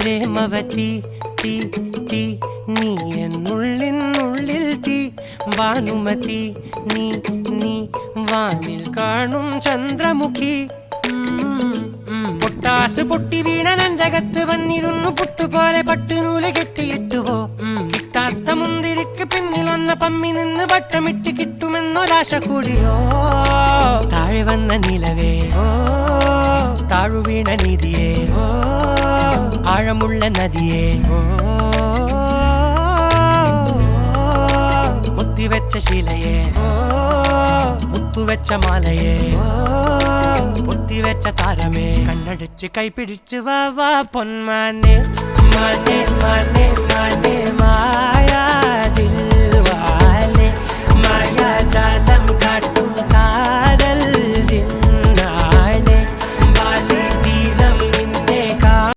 പ്രേമവതി തീ തീ നീ എന്നുള്ളിൽ തീ ഭാനുമതി നീ നീ വാനിൽ കാണും ചന്ദ്രമുഖി പൊട്ടാസ് പൊട്ടി വീണ നെഞ്ചകത്ത് വന്നിരുന്നു പുട്ടുപോലെ പട്ടുനൂല് കെട്ടിയിട്ടുവോ കിട്ടാത്ത മുന്തിരിക്ക് പിന്നിൽ വന്ന പമ്മി നിന്ന് വട്ടമിട്ട് കിട്ടുമെന്നൊരാശ കൂടിയോ താഴെ വന്ന നിലവേ താഴു വീണ നിധിയേ ആഴമുള്ള നദിയേ കൊത്തിവെച്ച ശിലയേ മുത്തുവെച്ച മാലയേ പൊത്തിവെച്ച താരമേ കണ്ണടിച്ച് കൈപിടിച്ച് വാ വാ പൊന്മാനെ മാനെ മാനെ മാനെ മായാ ദിൽവാലെ മായാ ജാല